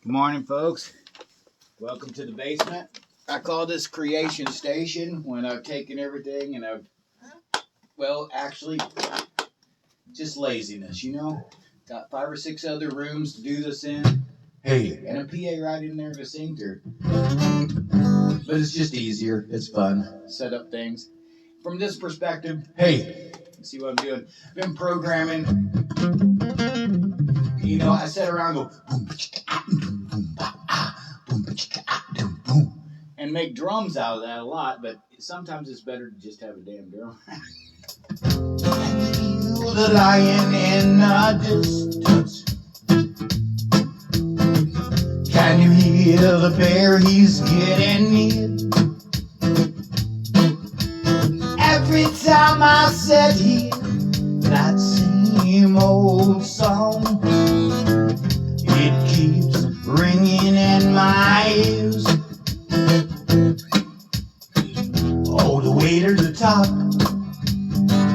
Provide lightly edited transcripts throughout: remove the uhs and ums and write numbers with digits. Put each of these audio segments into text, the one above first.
Good morning, folks. Welcome to the basement. I call this creation station when I've taken everything and actually, just laziness, Got 5 or 6 other rooms to do this in. Hey, and a PA right in there to sing to. But it's just easier. It's fun. Set up things. From this perspective, hey, see what I'm doing? I've been programming. I sit around and go boom, and make drums out of that a lot, but sometimes it's better to just have a damn drum. The lion in the distance. Can you hear the bear? He's getting near. Every time I sit here, that same old song, it keeps ringing in my ears. All the way to the top,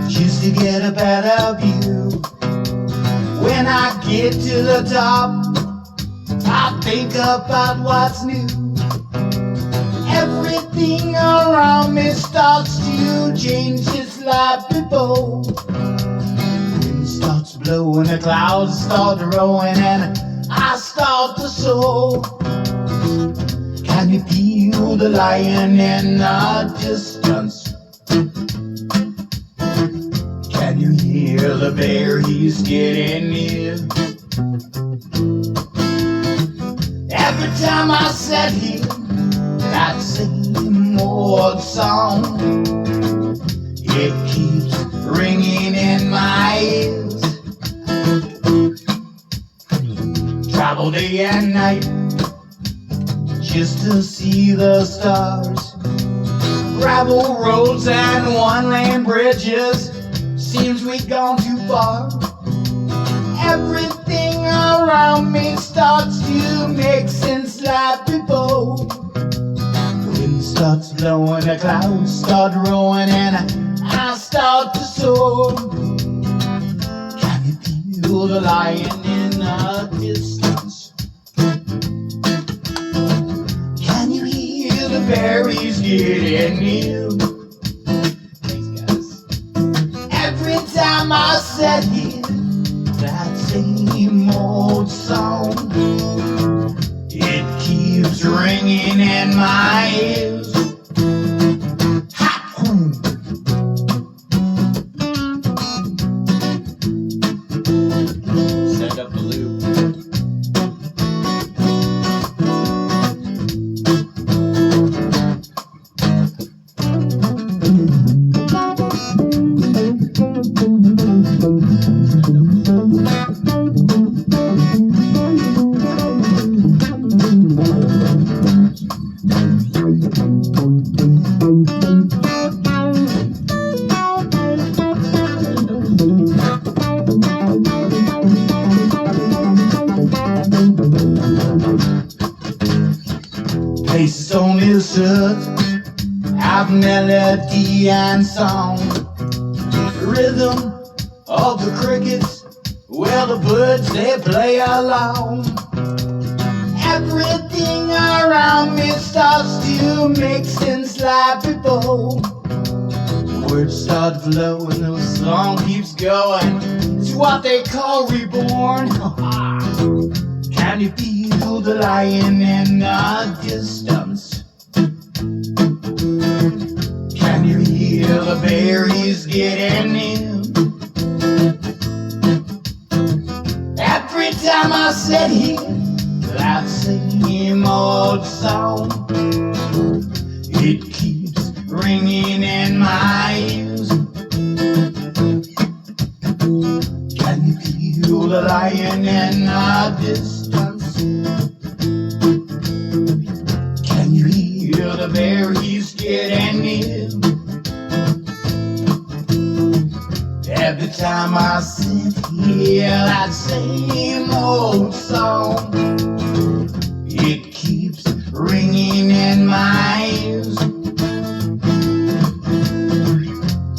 just to get a better view. When I get to the top, I think about what's new. Everything around me starts to change just like before. Wind starts blowing, the clouds start rolling, and I start to soar. Can you feel the lion in the distance? Can you hear the bear? He's getting near. Every time I sit here, that same old song, it keeps ringing in my ears. Travel day and night just to see the stars. Gravel roads and one-lane bridges, seems we've gone too far. Everything around me starts to make sense like before. The wind starts blowing, the clouds start rolling, and I start to soar. Can you feel the lion in the distance? Can you hear the berries getting near? Thanks, guys. Every time I sit here, that same old song, it keeps ringing in my ears. Ha! Set up the loop. Places on this earth have melody and song. The rhythm of the crickets, well, the birds, they play along. Everything around me starts to make sense like before. The words start flowing, the song keeps going. It's what they call reborn. Can you feel the lion in the distance? Can you hear the bear? He's getting near. Every time I sit here, that same old song, it keeps ringing in my ears. Can you feel the lion in the distance? Can you hear the bear? He's getting near. Every time I sit here, that same old song, it keeps ringing in my ears.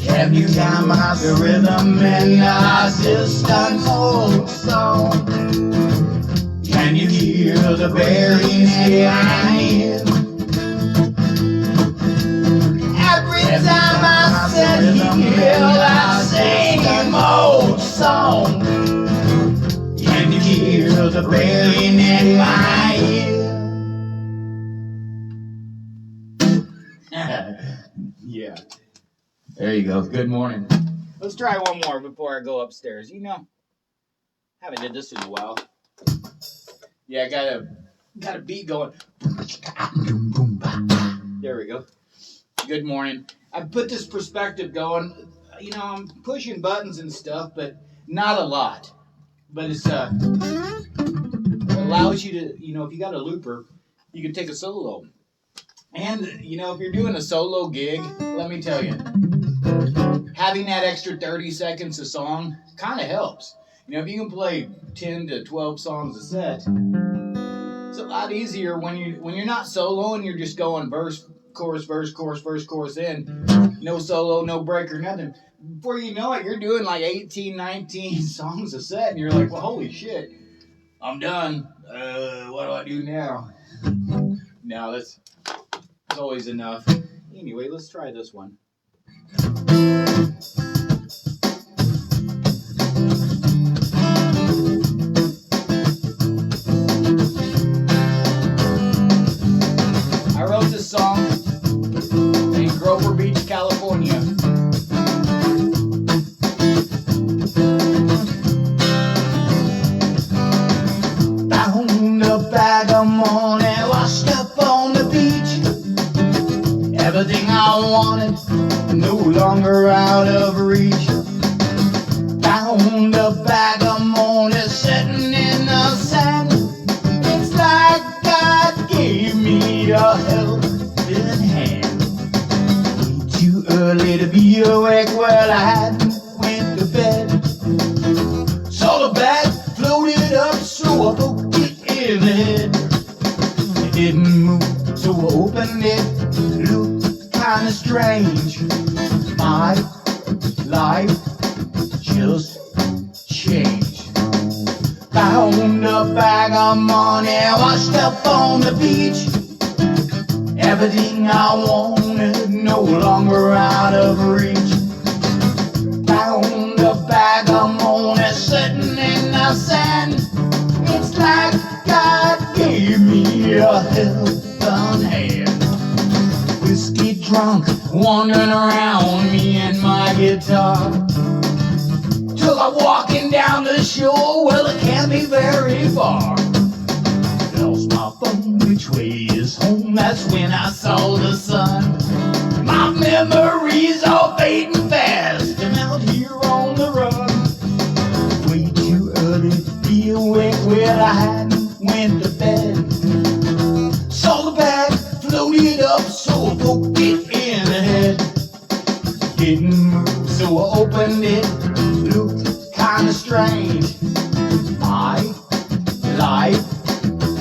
Every time I hear the rhythm in the distant old song, can Can you hear the berries crying? Every time I sit here, I sing old song. Can you hear the rain in my ear? Yeah. There you go. Good morning. Let's try one more before I go upstairs. You know, haven't did this in a while. Yeah, got a beat going. There we go. Good morning. I put this perspective going. You know, I'm pushing buttons and stuff, but not a lot. But it's it allows you to, you know, if you got a looper, you can take a solo. And, you know, if you're doing a solo gig, let me tell you, having that extra 30 seconds a song kind of helps. You know, if you can play 10 to 12 songs a set, it's a lot easier when you're not soloing, you're just going verse, chorus, verse, chorus in. No solo, no break or nothing. Before you know it, you're doing like 18, 19 songs a set, and you're like, well, holy shit, I'm done. What do I do now? No, that's always enough. Anyway, let's try this one. I wrote this song in Grover Beach, California. Found a bag of money washed up on the beach. Everything I wanted, no longer out of reach. Found a bag of money sitting in the sand. It's like God gave me a helping hand. Way too early to be awake, well I hadn't went to bed. Saw the bag floated up, so I poked it in the head. It didn't move, so I opened it. Looked kinda strange. My life just changed. Found a bag of money washed up on the beach. Everything I wanted, no longer out of reach. Found a bag of money sitting in the sand. It's like God gave me a helping hand. Whiskey drunk, wandering around, me and my guitar. Till I'm walking down the shore, well it can't be very far. Lost my phone, which way is home? That's when I saw the sun. My memories are fading fast, and out here on the run. Way too early to be awake, well I hadn't went to bed. Saw the bag floated up, so I poked it in the head. Didn't move, so I opened it. Looked kinda strange. My life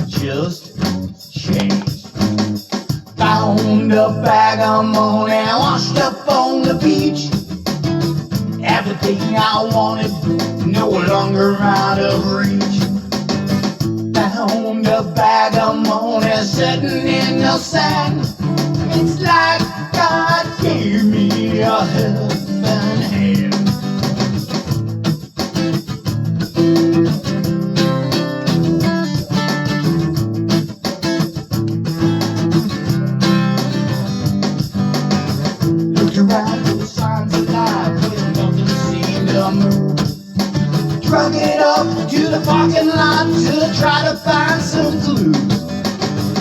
just changed. Found a bag of money washed up on the beach. Everything I wanted, no longer out of reach. Found a bag of money sitting in the sand. It's like God gave me a helping hand. Looked around for the signs of life, but nothing seemed to move. Drug it up to the parking lot to try to find some clues.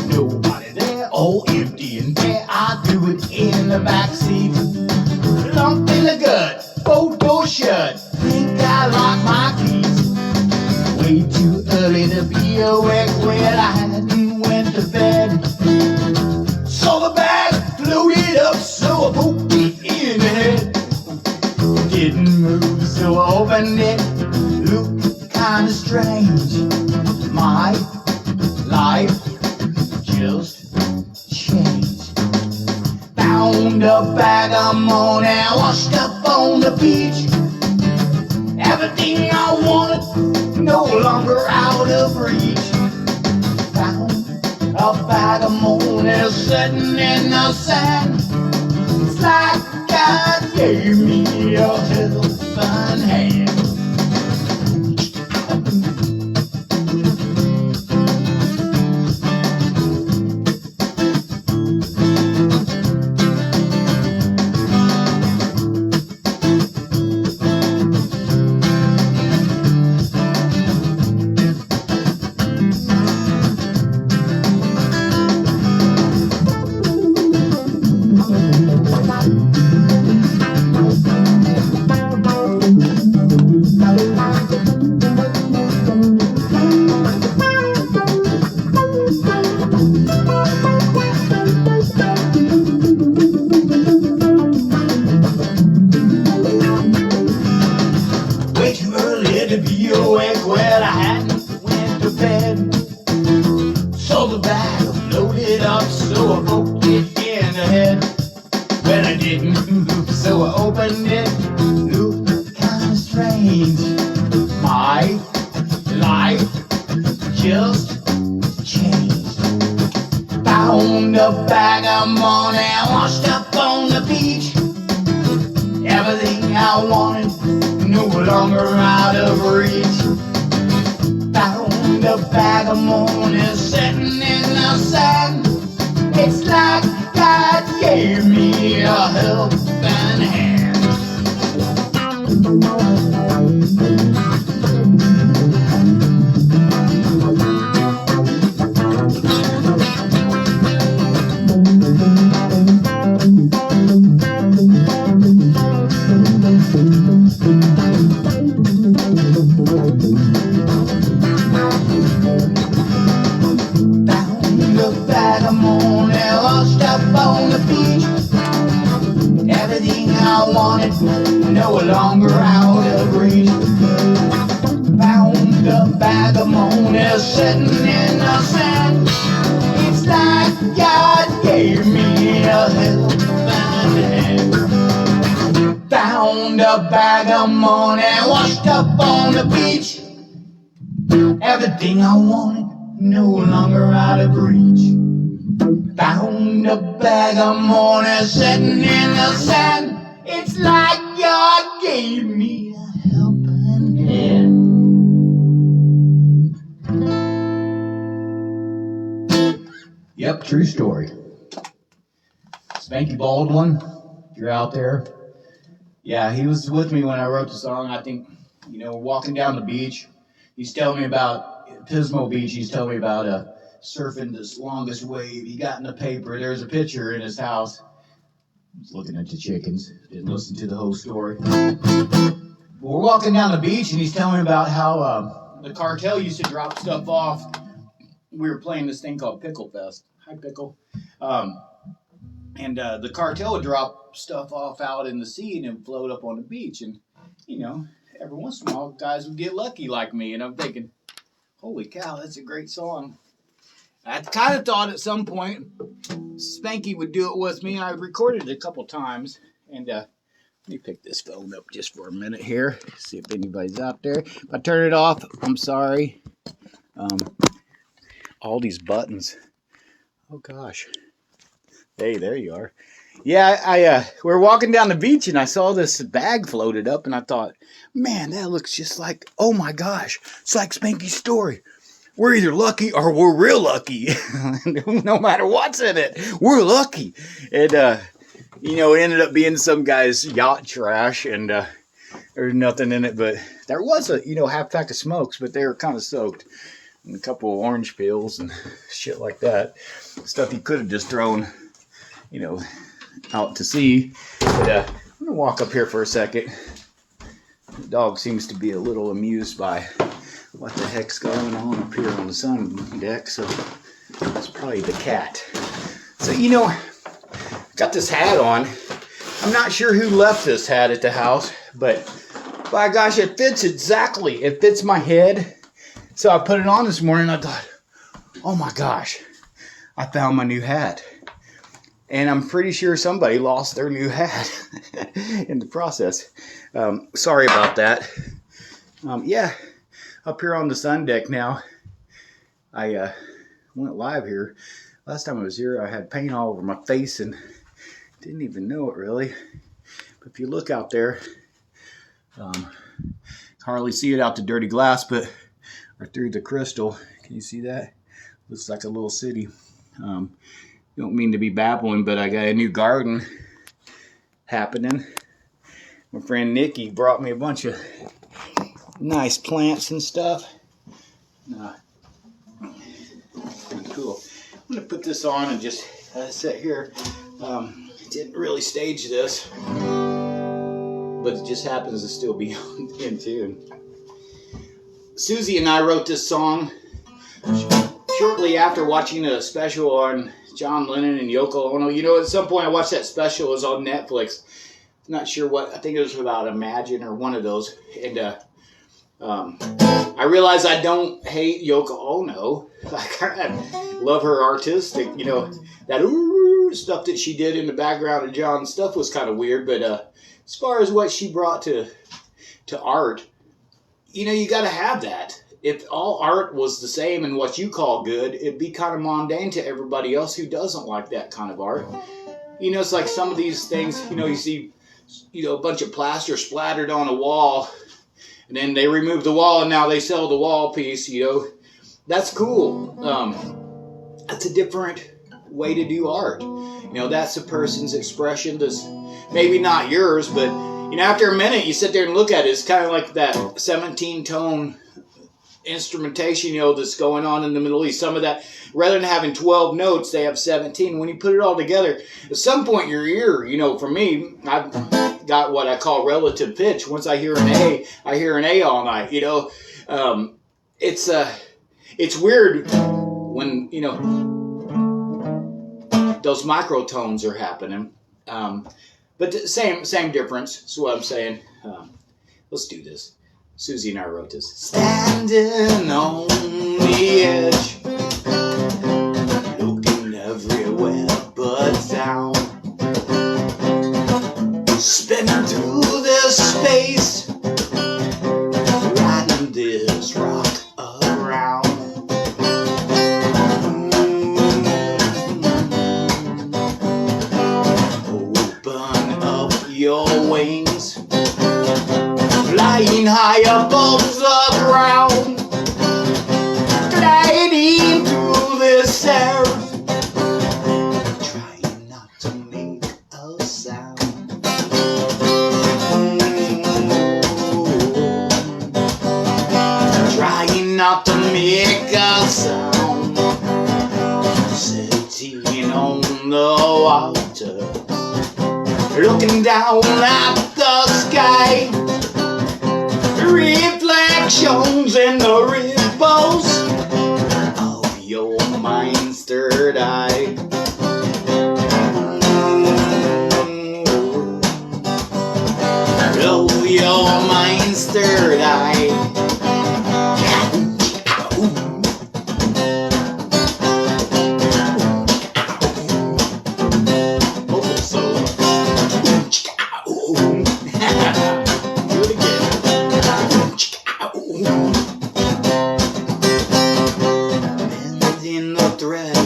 Nobody there, all empty and bare. I threw it in the backseat. Lump in the gut, both doors shut. Think I locked my keys. Way too early to be awake, well I hadn't went to bed. Saw the bag floated up, so I poked it in the head. Didn't move, so I opened it. Looked kinda strange. My life just changed. Found a bag of money washed up on the beach. Everything I wanted, no longer out of reach. sitting in the sand. It's like God gave me a helping hand. Way too early to be awake. Well, I hadn't went to bed. So the bag loaded up, so I poked it in the head. Well, I didn't, so I opened it. Looked kinda strange. My life just changed. Found a bag of money, washed up on the beach. Everything I wanted, no longer out of reach. Found a bag of money sitting in the sand. It's like God gave me a helping hand. Found a bag of money washed up on the beach. Everything I wanted, no longer out of reach. Found a bag of money sitting in the sand. It's like God gave me a helping hand. Found a bag of money washed up on the beach. Everything I wanted, no longer out of reach. Found a bag of money sitting in the sand. It's like God gave me a helping hand. Yep, true story. Spanky Baldwin, if you're out there. Yeah, he was with me when I wrote the song. I think, walking down the beach. He's telling me about Pismo Beach. He's telling me about surfing this longest wave. He got in the paper. There's a picture in his house. He's looking at the chickens. Didn't listen to the whole story. We're walking down the beach, and he's telling me about how the cartel used to drop stuff off. We were playing this thing called Pickle Fest. Hi, Pickle. And the cartel would drop stuff off out in the sea and it would float up on the beach. And, every once in a while, guys would get lucky like me. And I'm thinking, holy cow, that's a great song. I kind of thought at some point Spanky would do it with me. I recorded it a couple times. And let me pick this phone up just for a minute here. See if anybody's out there. If I turn it off, I'm sorry. All these buttons. Oh, gosh. Hey, there you are. Yeah, we were walking down the beach and I saw this bag floated up and I thought, man, that looks just like, oh my gosh, it's like Spanky's story. We're either lucky or we're real lucky. No matter what's in it, we're lucky. And, it ended up being some guy's yacht trash and there's nothing in it, but there was a, half pack of smokes, but they were kind of soaked. And a couple of orange peels and shit like that. Stuff he could have just thrown, out to sea. But I'm going to walk up here for a second. The dog seems to be a little amused by what the heck's going on up here on the sun deck. So it's probably the cat. So, got this hat on. I'm not sure who left this hat at the house, but by gosh, it fits exactly. It fits my head. So I put it on this morning and I thought, oh my gosh, I found my new hat. And I'm pretty sure somebody lost their new hat in the process. Sorry about that. Up here on the sun deck now. I went live here Last time I was here, I had paint all over my face and didn't even know it really. But if you look out there, hardly see it out the dirty glass, but or through the crystal. Can you see that? Looks like a little city. Don't mean to be babbling, but I got a new garden happening. My friend Nikki brought me a bunch of nice plants and stuff. Pretty cool. I'm gonna put this on and just sit here. Didn't really stage this, but it just happens to still be in tune. Susie and I wrote this song shortly after watching a special on John Lennon and Yoko Ono. You know, at some point I watched that special. It was on Netflix. Not sure what. I think it was about Imagine or one of those. And I realized I don't hate Yoko Ono. I kind of love her artistic, you know, that stuff that she did in the background of John's stuff was kind of weird. But as far as what she brought to art, you know, you got to have that. If all art was the same and what you call good, it'd be kind of mundane to everybody else who doesn't like that kind of art. You know, it's like some of these things, you know, you see, you know, a bunch of plaster splattered on a wall, and then they remove the wall and now they sell the wall piece, you know. That's cool. That's a different way to do art. You know, that's a person's expression that's maybe not yours, but, you know, after a minute you sit there and look at it, it's kind of like that 17-tone instrumentation, you know, that's going on in the Middle East. Some of that, rather than having 12 notes, they have 17. When you put it all together, at some point your ear, you know, for me, I've got what I call relative pitch. Once I hear an A, I hear an A all night, you know. It's weird when, you know, those microtones are happening. But same difference, is what I'm saying. Let's do this. Susie and I wrote this. Standing on the edge, looking everywhere but down, spinning through this space, riding this rock around. Open up your wings, flying high above the ground, gliding through this air, trying not to make a sound. Trying not to make a sound. Sitting on the water, looking down at the sky, reflections in the ripples of your mind's third eye. Oh, your mind's third eye. Bending the thread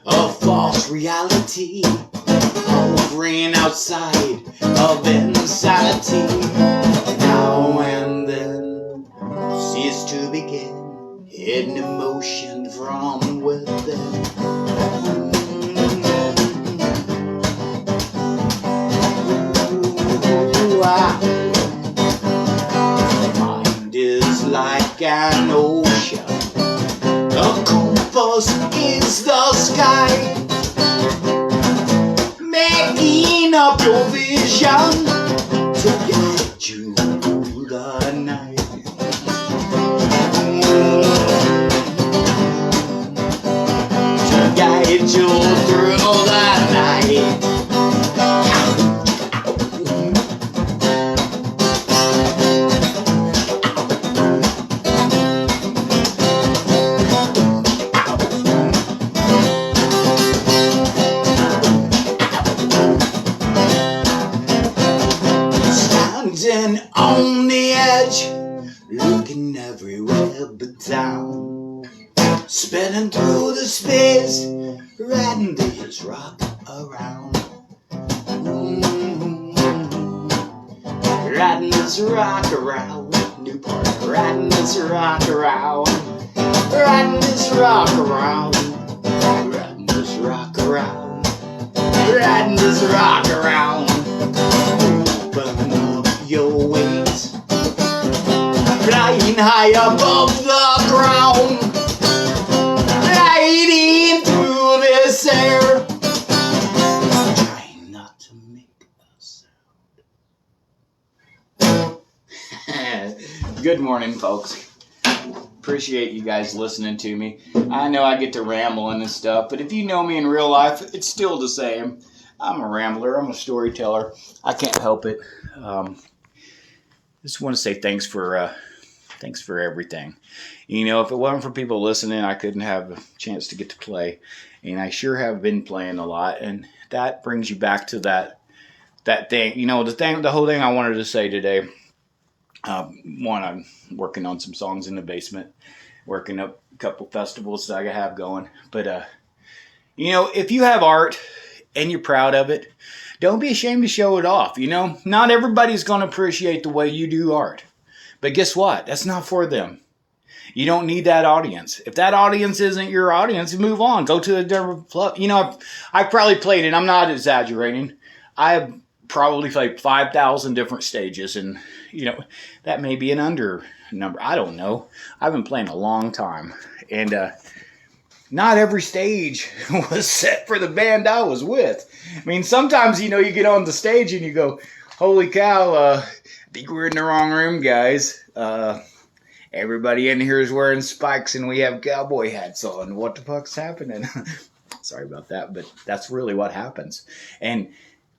of false reality, hovering outside of insanity. Now and then cease to begin, hidden emotion from within. Mind is like an ocean, the compass is the sky, making up your vision to guide you through the night. To guide you through the night. Standing on the edge, looking everywhere but down, spinning through the space, riding this rock around. Riding this rock around. New part. Riding this rock around. Riding this rock around. Riding this rock around. Riding this rock around. Open up your wings. Flying high above the ground. Gliding through this air. Trying not to make a sound. Good morning, folks. Appreciate you guys listening to me. I know I get to rambling and stuff, but if you know me in real life, it's still the same. I'm a rambler. I'm a storyteller. I can't help it. Just want to say thanks for everything. You know, if it wasn't for people listening, I couldn't have a chance to get to play, and I sure have been playing a lot. And that brings you back to that thing. You know, the whole thing I wanted to say today. One, I'm working on some songs in the basement, working up a couple festivals that I have going. But, you know, if you have art and you're proud of it, don't be ashamed to show it off. You know, not everybody's going to appreciate the way you do art. But guess what? That's not for them. You don't need that audience. If that audience isn't your audience, move on. Go to a different club. You know, I've probably played, and I'm not exaggerating, I've probably played 5,000 different stages, and you know, that may be an under number. I don't know. I've been playing a long time. And not every stage was set for the band I was with. I mean, sometimes, you know, you get on the stage and you go, holy cow, I think we're in the wrong room, guys. Everybody in here is wearing spikes and we have cowboy hats on. What the fuck's happening? Sorry about that, but that's really what happens. And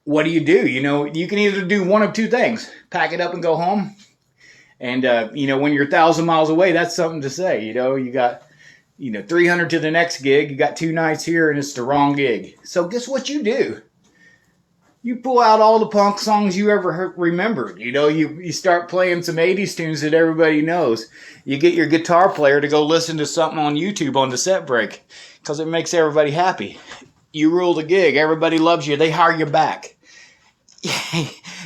what do? You know, you can either do one of two things. Pack it up and go home. And, you know, when you're 1,000 miles away, that's something to say. You know, you got, 300 to the next gig. You got 2 nights here and it's the wrong gig. So guess what you do? You pull out all the punk songs you ever remembered. You know, you start playing some 80s tunes that everybody knows. You get your guitar player to go listen to something on YouTube on the set break because it makes everybody happy. You rule the gig. Everybody loves you. They hire you back.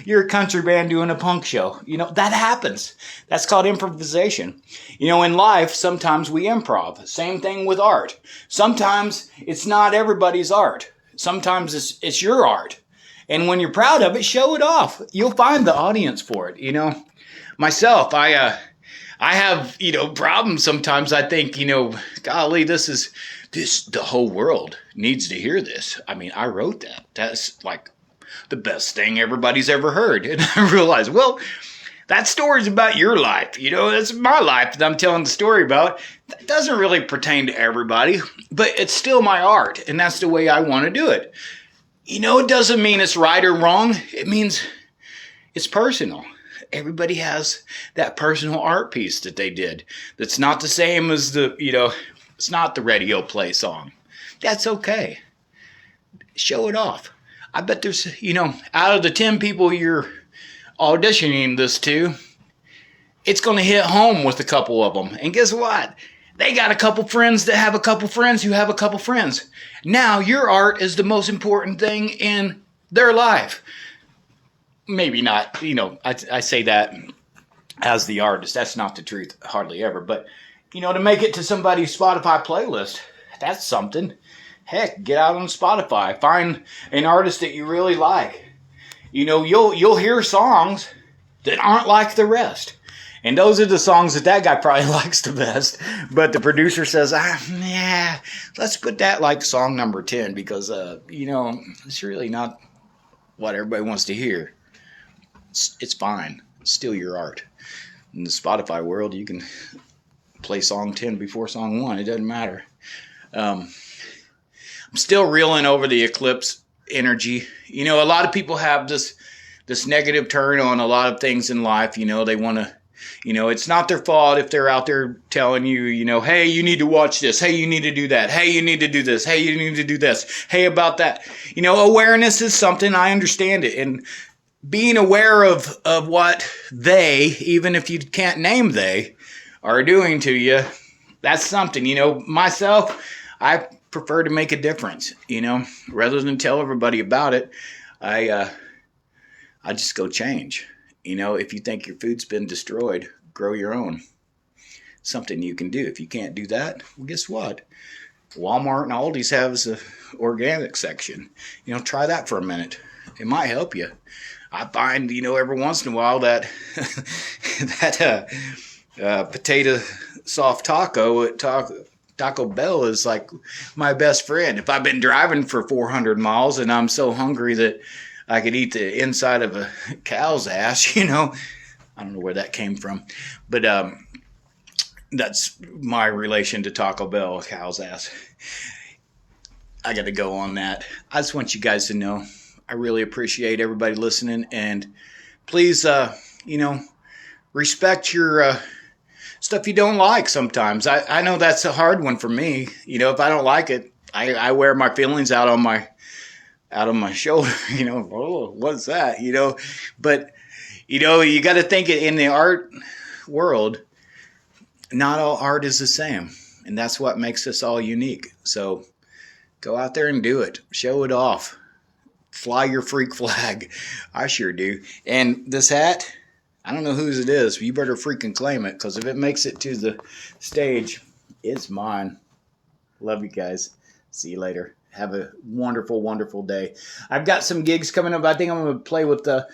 You're a country band doing a punk show. You know, that happens. That's called improvisation. You know, in life, sometimes we improv. Same thing with art. Sometimes it's not everybody's art. Sometimes it's your art. And when you're proud of it, show it off. You'll find the audience for it. You know, myself, I have, problems sometimes. I think, golly, the whole world needs to hear this. I mean, I wrote that. That's like the best thing everybody's ever heard. And I realized, well, that story's about your life. That's my life that I'm telling the story about. That doesn't really pertain to everybody, but it's still my art, and that's the way I want to do it. It doesn't mean it's right or wrong. It means it's personal. Everybody has that personal art piece that they did. That's not the same as it's not the radio play song. That's okay. Show it off. I bet there's, out of the 10 people you're auditioning this to, it's going to hit home with a couple of them. And guess what? They got a couple friends that have a couple friends who have a couple friends. Now your art is the most important thing in their life. Maybe not, I say that as the artist. That's not the truth, hardly ever. But, to make it to somebody's Spotify playlist, that's something. Heck, get out on Spotify. Find an artist that you really like. You'll hear songs that aren't like the rest. And those are the songs that guy probably likes the best. But the producer says, let's put that like song number 10 because, it's really not what everybody wants to hear. It's fine. It's still your art. In the Spotify world, you can play song 10 before song 1. It doesn't matter. I'm still reeling over the eclipse energy. A lot of people have this negative turn on a lot of things in life. They want to, it's not their fault if they're out there telling you, hey, you need to watch this. Hey, you need to do that. Hey, you need to do this. Hey, you need to do this. Hey, about that. Awareness is something. I understand it. And being aware of what they, even if you can't name they, are doing to you, that's something. Myself, I prefer to make a difference, you know, rather than tell everybody about it. I just go change. You know, if you think your food's been destroyed, grow your own. Something you can do. If you can't do that, well, guess what? Walmart and Aldi's has a organic section. You know, try that for a minute. It might help you. I find, you know, every once in a while that potato soft taco at Taco Bell is like my best friend. If I've been driving for 400 miles and I'm so hungry that I could eat the inside of a cow's ass, you know, I don't know where that came from, but that's my relation to Taco Bell, cow's ass. I got to go on that. I just want you guys to know I really appreciate everybody listening, and please, you know, respect your stuff you don't like sometimes. I know that's a hard one for me. You know, if I don't like it, I wear my feelings out on my shoulder, you know, oh, what's that, you know? But, you know, you got to think in the art world, not all art is the same. And that's what makes us all unique. So go out there and do it. Show it off. Fly your freak flag. I sure do. And this hat, I don't know whose it is, but you better freaking claim it, because if it makes it to the stage, it's mine. Love you guys. See you later. Have a wonderful, wonderful day. I've got some gigs coming up. I think I'm going to play with the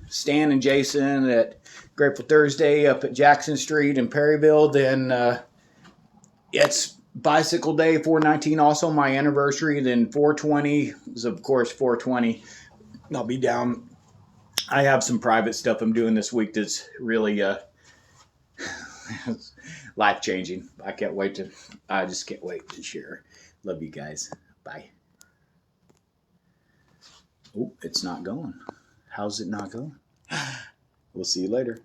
Stan and Jason at Grateful Thursday up at Jackson Street in Perryville. Then it's Bicycle Day, 4/19, also my anniversary. Then 4/20 is, of course, 4/20. I'll be down. I have some private stuff I'm doing this week that's really life-changing. I just can't wait to share. Love you guys. Bye. Oh, it's not going. How's it not going? We'll see you later.